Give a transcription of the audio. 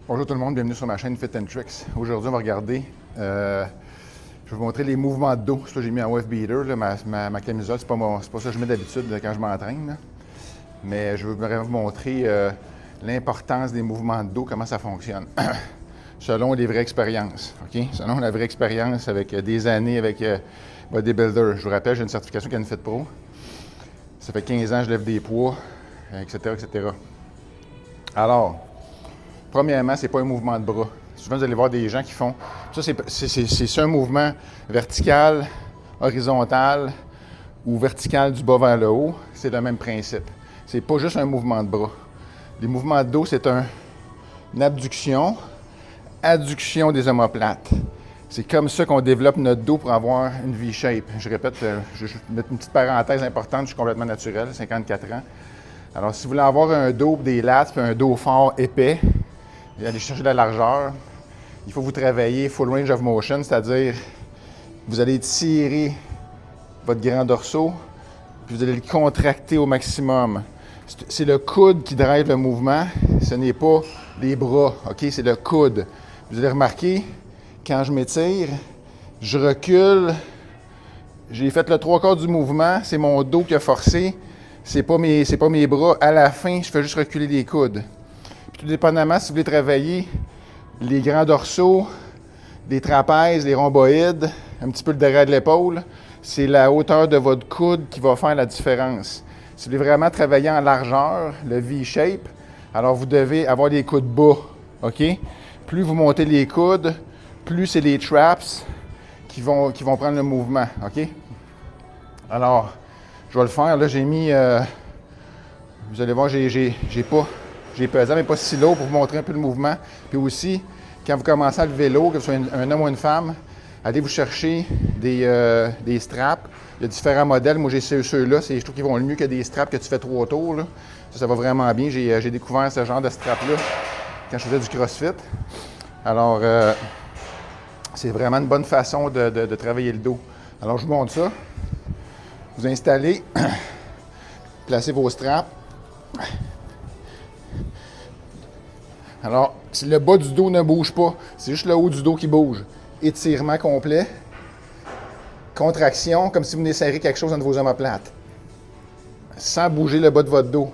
Bonjour tout le monde, bienvenue sur ma chaîne Fit & Tricks. Aujourd'hui, on va regarder, je vais vous montrer les mouvements de dos. Ça, j'ai mis en WF Beater, là, ma camisole, c'est pas ça que je mets d'habitude quand je m'entraîne. Mais je vais vous montrer l'importance des mouvements de dos, comment ça fonctionne. Selon les vraies expériences, OK? Selon la vraie expérience avec des années avec bodybuilder. Je vous rappelle, j'ai une certification CanFit Pro. Ça fait 15 ans que je lève des poids, etc., etc. Alors, premièrement, ce n'est pas un mouvement de bras. Souvent, vous allez voir des gens qui font... Ça, c'est un mouvement vertical, horizontal ou vertical du bas vers le haut. C'est le même principe. C'est pas juste un mouvement de bras. Les mouvements de dos, c'est une abduction, adduction des omoplates. C'est comme ça qu'on développe notre dos pour avoir une V-shape. Je répète, je vais mettre une petite parenthèse importante, je suis complètement naturel, 54 ans. Alors, si vous voulez avoir un dos, des lats, puis un dos fort, épais, et aller chercher de la largeur, il faut vous travailler full range of motion, c'est-à-dire vous allez tirer votre grand dorsaux, puis vous allez le contracter au maximum. C'est le coude qui drive le mouvement, ce n'est pas les bras, OK? C'est le coude. Vous allez remarquer, quand je m'étire, je recule, j'ai fait le 3/4 du mouvement, c'est mon dos qui a forcé, c'est pas mes bras. À la fin, je fais juste reculer les coudes. Puis tout dépendamment, si vous voulez travailler les grands dorsaux, les trapèzes, les rhomboïdes, un petit peu le derrière de l'épaule, c'est la hauteur de votre coude qui va faire la différence. Si vous voulez vraiment travailler en largeur, le V-shape, alors vous devez avoir les coudes bas, OK? Plus vous montez les coudes, plus c'est les traps qui vont prendre le mouvement, OK? Alors, je vais le faire. Là, j'ai mis... vous allez voir, j'ai pesé, mais pas si lourd pour vous montrer un peu le mouvement. Puis aussi, quand vous commencez à lever lourd, que ce soit un homme ou une femme, allez vous chercher des straps. Il y a différents modèles. Moi, j'ai ceux-là. Je trouve qu'ils vont le mieux que des straps que tu fais 3 tours. Là. Ça va vraiment bien. J'ai découvert ce genre de strap-là quand je faisais du CrossFit. Alors, c'est vraiment une bonne façon de travailler le dos. Alors, je vous montre ça. Vous installez, placez vos straps. Alors, si le bas du dos ne bouge pas, c'est juste le haut du dos qui bouge. Étirement complet. Contraction, comme si vous venez serrer quelque chose entre vos omoplates. Sans bouger le bas de votre dos.